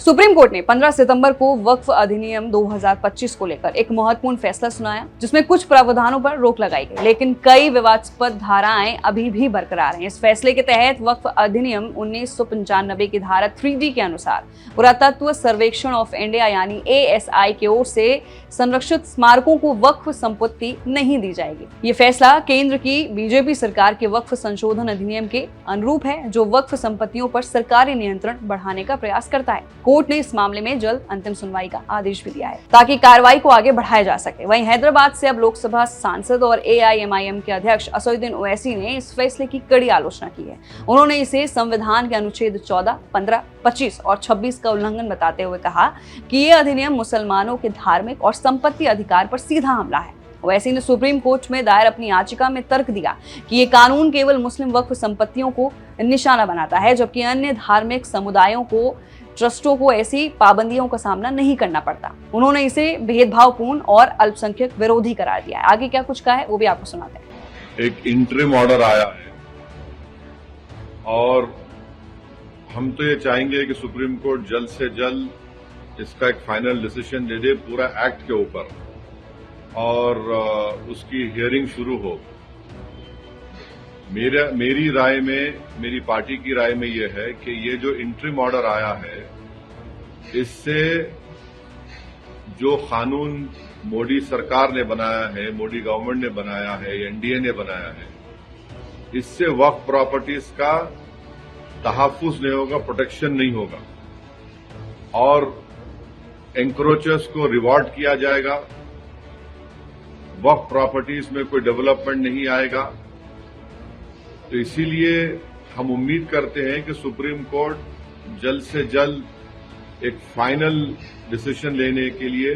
Supreme court ने 15 सितंबर को वक्फ अधिनियम 2025 को लेकर एक महत्वपूर्ण फैसला सुनाया, जिसमें कुछ प्रावधानों पर रोक लगाई गई, लेकिन कई विवादास्पद धाराएं अभी भी बरकरार हैं। इस फैसले के तहत वक्फ अधिनियम 1995 की धारा 3D के अनुसार पुरातत्व सर्वेक्षण ऑफ इंडिया यानी ASI की ओर से संरक्षित स्मारकों को वक्फ संपत्ति नहीं दी जाएगी। ये फैसला केंद्र की बीजेपी सरकार के वक्फ संशोधन अधिनियम के अनुरूप है, जो वक्फ संपत्तियों पर सरकारी नियंत्रण बढ़ाने का प्रयास करता है। कोर्ट ने इस मामले में जल्द अंतिम सुनवाई का आदेश भी दिया है, ताकि कार्रवाई को आगे बढ़ाया जा सके। वहीं हैदराबाद से अब लोकसभा सांसद और AIMIM के अध्यक्ष असदुद्दीन ओवैसी ने इस फैसले की कड़ी आलोचना की है। उन्होंने इसे संविधान के अनुच्छेद 14, 15, 25 और 26 का उल्लंघन बताते हुए कहा कि ये अधिनियम मुसलमानों के धार्मिक और संपत्ति अधिकार पर सीधा हमला है। ओवैसी ने सुप्रीम कोर्ट में दायर अपनी याचिका में तर्क दिया कि ये कानून केवल मुस्लिम वक्फ संपत्तियों को निशाना बनाता है, जबकि अन्य धार्मिक समुदायों को, ट्रस्टों को ऐसी पाबंदियों का सामना नहीं करना पड़ता। उन्होंने इसे भेदभावपूर्ण और अल्पसंख्यक विरोधी करार दिया है। आगे क्या कुछ कहा है वो भी आपको सुनाते हैं। एक इंटरिम ऑर्डर आया है और हम तो ये चाहेंगे कि सुप्रीम कोर्ट जल्द से जल्द इसका एक फाइनल डिसीजन दे दे पूरा एक्ट के ऊपर और उसकी हियरिंग शुरू हो। मेरी राय में, मेरी पार्टी की राय में यह है कि ये जो इंटरिम ऑर्डर आया है, इससे जो कानून मोदी सरकार ने बनाया है, मोदी गवर्नमेंट ने बनाया है, NDA ने बनाया है, इससे वक्फ प्रॉपर्टीज का तहफ्फुज नहीं होगा, प्रोटेक्शन नहीं होगा और एंक्रोचर्स को रिवॉर्ड किया जाएगा। वक्फ प्रॉपर्टीज में कोई डेवलपमेंट नहीं आएगा। तो इसीलिए हम उम्मीद करते हैं कि सुप्रीम कोर्ट जल्द से जल्द एक फाइनल डिसीजन लेने के लिए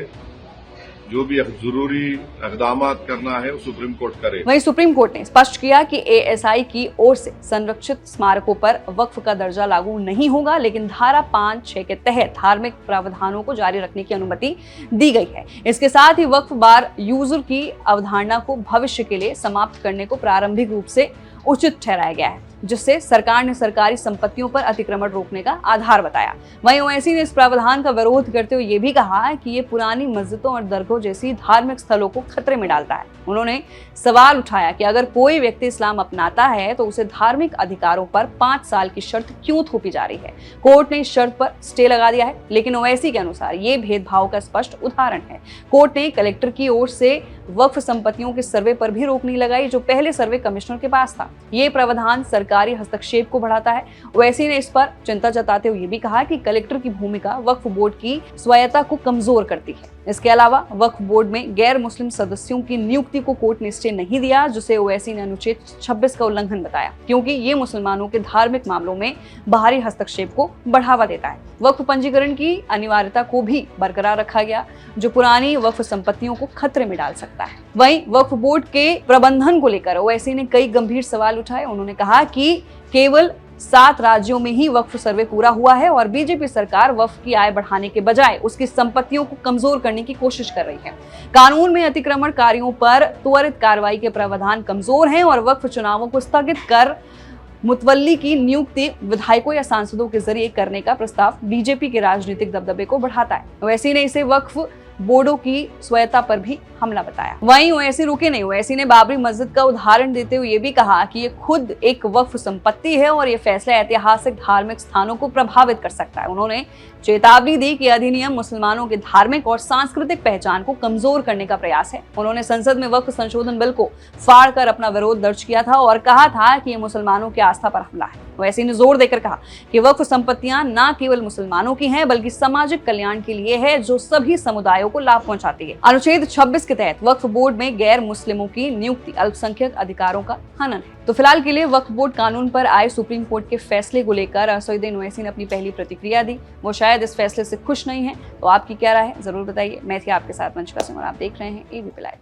जो भी जरूरी इक़दाम करना है वो सुप्रीम कोर्ट करे। वहीं सुप्रीम कोर्ट ने स्पष्ट किया कि ASI की ओर से संरक्षित स्मारकों पर वक्फ का दर्जा लागू नहीं होगा, लेकिन धारा 5, 6 के तहत धार्मिक प्रावधानों को जारी रखने की अनुमति दी गई है। इसके साथ ही वक्फ बार यूजर की अवधारणा को भविष्य के लिए समाप्त करने को प्रारंभिक रूप से उचित ठहराया गया है, जिससे सरकार ने सरकारी संपत्तियों पर अतिक्रमण रोकने का आधार बताया। वहीं ओवैसी ने इस प्रावधान का विरोध करते हुए ये भी कहा कि ये पुरानी मस्जिदों और दरगाहों जैसी धार्मिक स्थलों को खतरे में डालता है। उन्होंने सवाल उठाया कि अगर कोई व्यक्ति इस्लाम अपनाता है तो उसे धार्मिक अधिकारों पर 5 साल की शर्त क्यों थोपी जा रही है। कोर्ट ने इस शर्त पर स्टे लगा दिया है, लेकिन ओवैसी के अनुसार ये भेदभाव का स्पष्ट उदाहरण है। कोर्ट ने कलेक्टर की ओर से वक्फ संपत्तियों के सर्वे पर भी रोक नहीं लगाई, जो पहले सर्वे कमिश्नर के पास था। ये प्रावधान सरकारी हस्तक्षेप को बढ़ाता है। ओवैसी ने इस पर चिंता जताते हुए ये भी कहा कि कलेक्टर की भूमिका वक्फ बोर्ड की स्वायत्तता को कमजोर करती है। इसके अलावा वक्फ बोर्ड में गैर मुस्लिम सदस्यों की नियुक्ति को कोर्ट ने स्टे नहीं दिया, जिसे ओवैसी ने अनुच्छेद 26 का उल्लंघन बताया, क्योंकि ये मुसलमानों के धार्मिक मामलों में बाहरी हस्तक्षेप को बढ़ावा देता है। वक्फ पंजीकरण की अनिवार्यता को भी बरकरार रखा गया, जो पुरानी वक्फ संपत्तियों को खतरे में डाल सकता है। वहीं वक्फ बोर्ड के प्रबंधन को लेकर ओवैसी ने कई गंभीर सवाल उठाए। उन्होंने कहा कि केवल 7 राज्यों में ही वक्फ सर्वे पूरा हुआ है और बीजेपी सरकार वक्फ की आय बढ़ाने के बजाय उसकी संपत्तियों को कमजोर करने की कोशिश कर रही है। कानून में अतिक्रमणकारियों पर त्वरित कार्रवाई के प्रावधान कमजोर हैं और वक्फ चुनावों को स्थगित कर मुतवल्ली की नियुक्ति विधायकों या सांसदों के जरिए करने का प्रस्ताव बीजेपी के राजनीतिक दबदबे को बढ़ाता है। ओवैसी ने इसे वक्फ बोर्डों की स्वायत्तता पर भी हमला बताया। वहीं ओवैसी रुके नहीं। ओवैसी ने बाबरी मस्जिद का उदाहरण देते हुए ये भी कहा कि ये खुद एक वक्फ संपत्ति है और ये फैसला ऐतिहासिक धार्मिक स्थानों को प्रभावित कर सकता है। उन्होंने चेतावनी दी कि अधिनियम मुसलमानों की धार्मिक और सांस्कृतिक पहचान को कमजोर करने का प्रयास है। उन्होंने संसद में वक्फ संशोधन बिल को फाड़कर अपना विरोध दर्ज किया था और कहा था कि ये मुसलमानों की आस्था पर हमला है। ओवैसी ने जोर देकर कहा कि वक्फ संपत्तियां न केवल मुसलमानों की हैं, बल्कि सामाजिक कल्याण के लिए है, जो सभी समुदायों को लाभ पहुंचाती है। अनुच्छेद 26 के तहत वक्फ बोर्ड में गैर मुस्लिमों की नियुक्ति अल्पसंख्यक अधिकारों का हनन है। तो फिलहाल के लिए वक्फ बोर्ड कानून पर आए सुप्रीम कोर्ट के फैसले को लेकर असदुद्दीन ओवैसी ने अपनी पहली प्रतिक्रिया दी। वो शायद इस फैसले से खुश नहीं है, तो आपकी क्या राय है जरूर बताइए। मैं थी आपके साथ वंशिका सिंह और आप देख रहे हैं ABP लाइव।